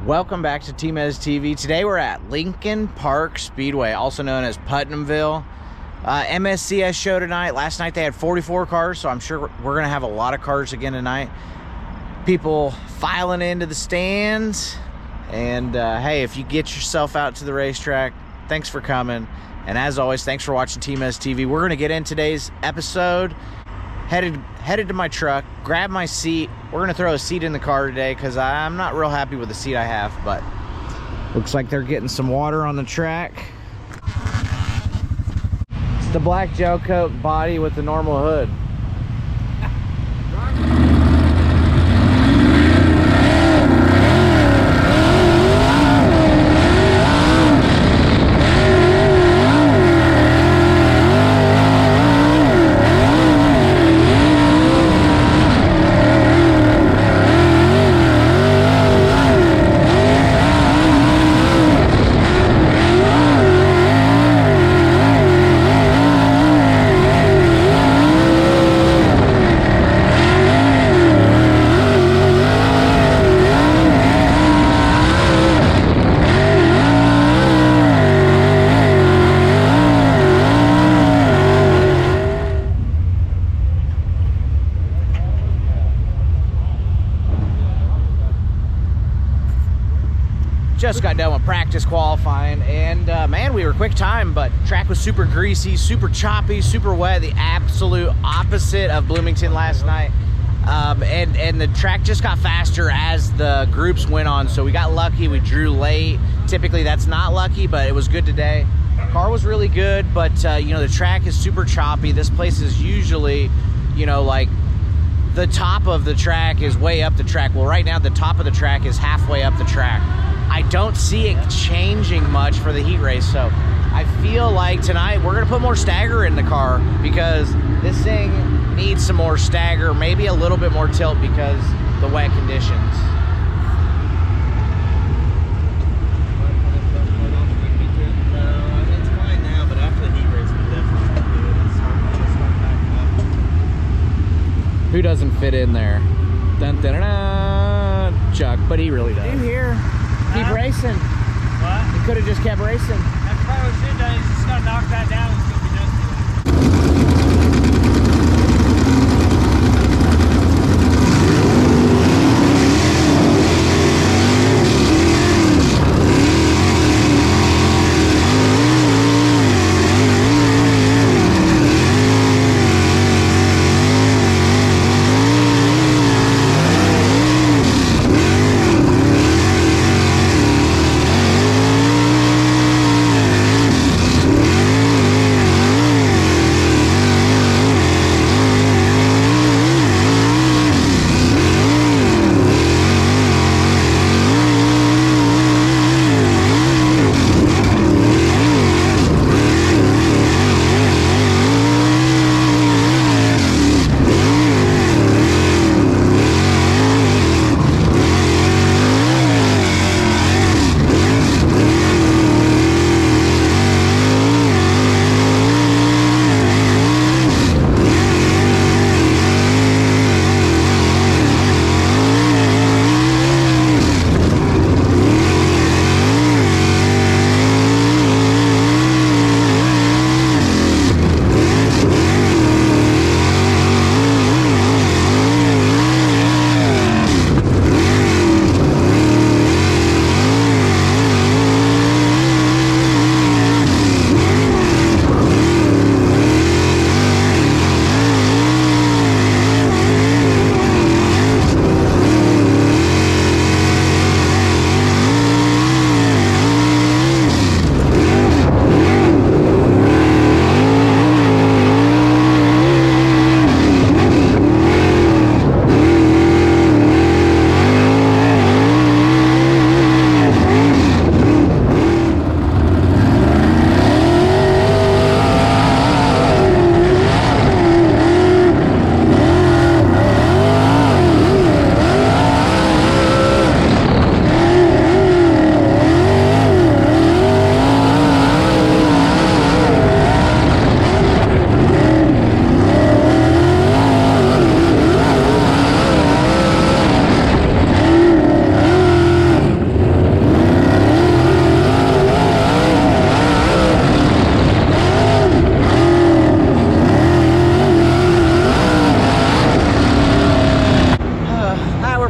Welcome back to TmezTv. Today we're at Lincoln Park Speedway, also known as Puttnumville. MSCS show tonight. Last night they had 44 cars, so I'm sure we're going to have a lot of cars again tonight. People filing into the stands. And hey, if you get yourself out to the racetrack, thanks for coming. And as always, thanks for watching TmezTv. We're going to get in today's episode. Headed to my truck, grab my seat. We're gonna throw a seat in the car today because I'm not real happy with the seat I have, but looks like they're getting some water on the track. It's the black gel coat body with the normal hood. Just got done with practice qualifying, and man, we were quick time, but track was super greasy, super choppy, super wet, the absolute opposite of Bloomington last night. And the track just got faster as the groups went on, so we got lucky. We drew late. Typically that's not lucky, but it was good today. Car was really good, but you know, the track is super choppy. This place is usually, you know, like the top of the track is way up the track. Well, right now the top of the track is halfway up the track. I don't see it changing much for the heat race, so I feel like tonight we're gonna put more stagger in the car because this thing needs some more stagger, maybe a little bit more tilt because the wet conditions. It's fine now, but after the heat race, we definitely do it. It's start back up. Who doesn't fit in there? Dun, dun, dun, dun. Chuck, but he really does. Here. Keep racing. What? You could have just kept racing. That's probably what should have done. He's just gonna knock that down. It's gonna be done.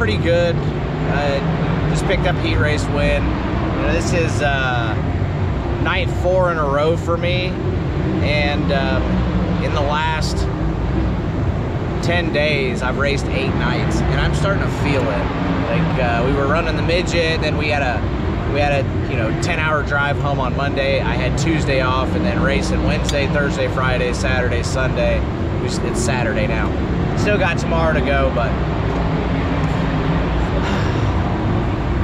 pretty good. Just picked up heat race win. You know, this is night 4 in a row for me, and in the last 10 days I've raced 8 nights, and I'm starting to feel it. Like we were running the midget, then we had a 10-hour drive home on Monday. I had Tuesday off, and then racing Wednesday, Thursday, Friday, Saturday, Sunday. It's Saturday now. Still got tomorrow to go, but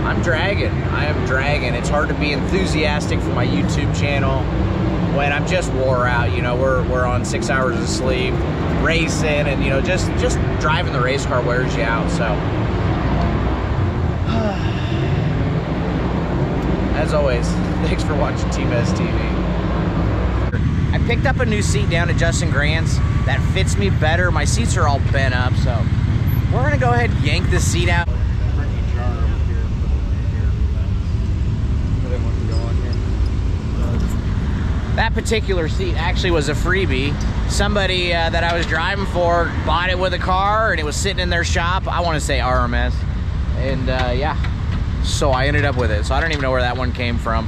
I'm dragging. I am dragging. It's hard to be enthusiastic for my YouTube channel when I'm just wore out. You know, we're on 6 hours of sleep, racing, and you know, just driving the race car wears you out. So, as always, thanks for watching TmezTv. I picked up a new seat down at Justin Grant's that fits me better. My seats are all bent up, so we're gonna go ahead and yank this seat out. That particular seat actually was a freebie. Somebody that I was driving for bought it with a car, and it was sitting in their shop. I want to say RMS, and yeah, so I ended up with it. So I don't even know where that one came from.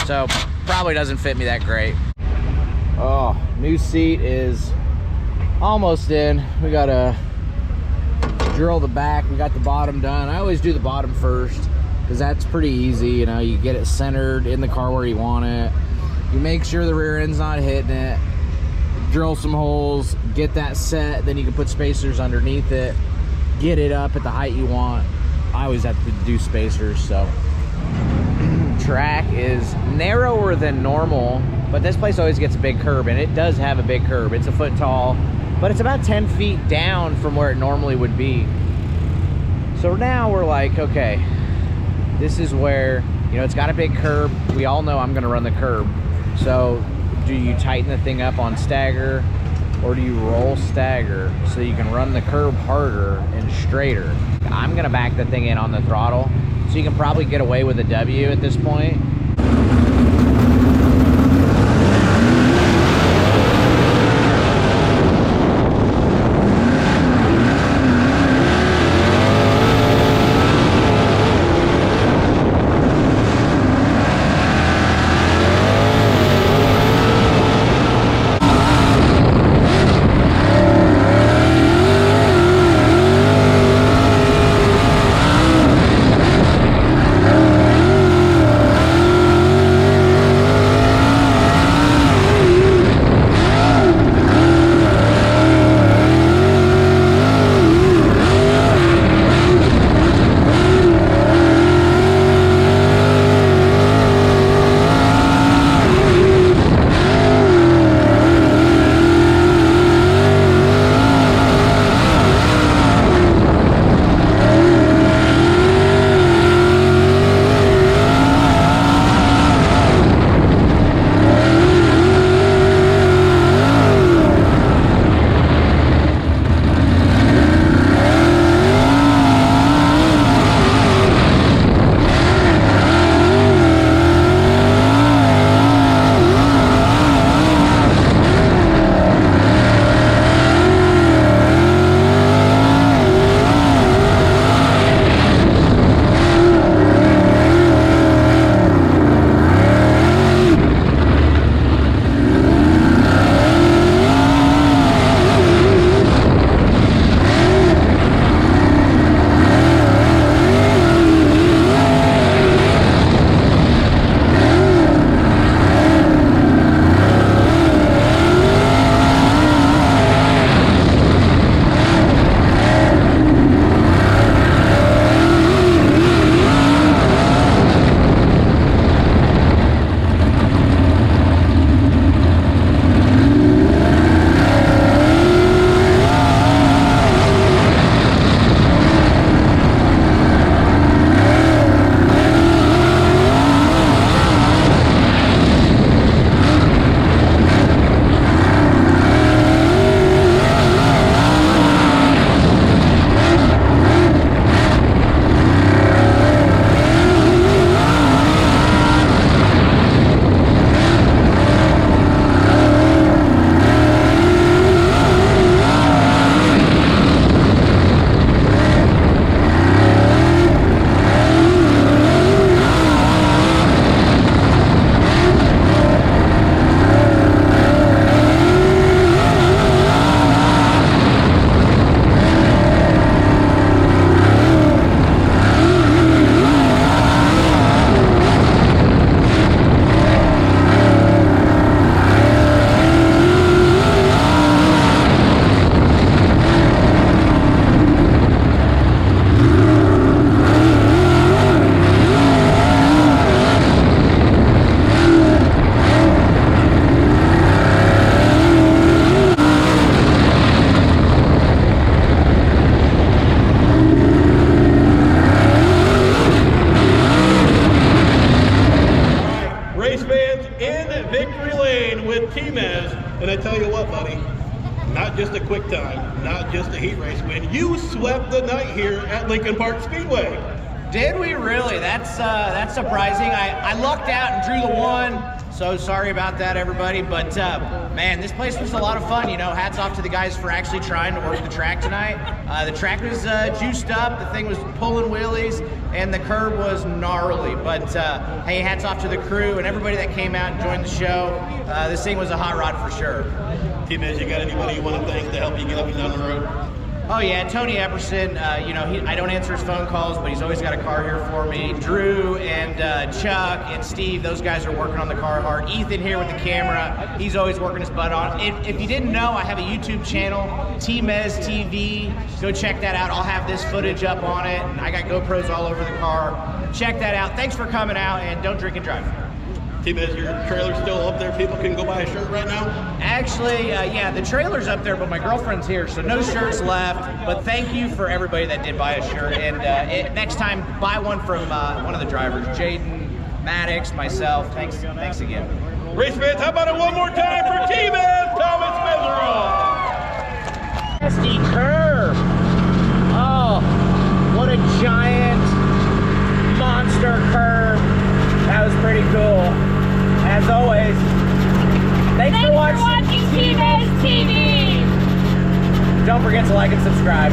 So probably doesn't fit me that great. Oh, new seat is almost in. We gotta drill the back. We got the bottom done. I always do the bottom first because that's pretty easy. You know, you get it centered in the car where you want it. You make sure the rear end's not hitting it, drill some holes, get that set, then you can put spacers underneath it, get it up at the height you want. I always have to do spacers, so. Track is narrower than normal, but this place always gets a big curb, and it does have a big curb. It's a foot tall, but it's about 10 feet down from where it normally would be. So now we're like, okay, this is where, you know, it's got a big curb. We all know I'm gonna run the curb. So do you tighten the thing up on stagger, or do you roll stagger so you can run the curb harder and straighter? I'm gonna back the thing in on the throttle, so you can probably get away with a W at this point. quick time, not just a heat race win. You swept the night here at Lincoln Park Speedway. Did we really? That's surprising. I lucked out and drew the one, so sorry about that, everybody. But man, this place was a lot of fun. You know, hats off to the guys for actually trying to work the track tonight. The track was juiced up. The thing was pulling wheelies, and the curb was gnarly. But hey, hats off to the crew and everybody that came out and joined the show. This thing was a hot rod for sure. T-Mez, you got anybody you want to thank to help you get up and down the road? Oh yeah, Tony Epperson, you know, I don't answer his phone calls, but he's always got a car here for me. Drew and Chuck and Steve, those guys are working on the car hard. Ethan here with the camera, he's always working his butt on. If you didn't know, I have a YouTube channel, TmezTv. Go check that out. I'll have this footage up on it, and I got GoPros all over the car. Check that out. Thanks for coming out, and don't drink and drive. T-Mez, your trailer's still up there. People can go buy a shirt right now? Actually, yeah, the trailer's up there, but my girlfriend's here, so no shirts left. But thank you for everybody that did buy a shirt. And next time, buy one from one of the drivers, Jaden, Maddox, myself. Thanks again. Race fans, how about it one more time for T-Mez, Thomas Mesereau? Nasty curve. Oh, what a giant monster curve. That was pretty cool. As always, thanks for watching TmezTv. Don't forget to like and subscribe.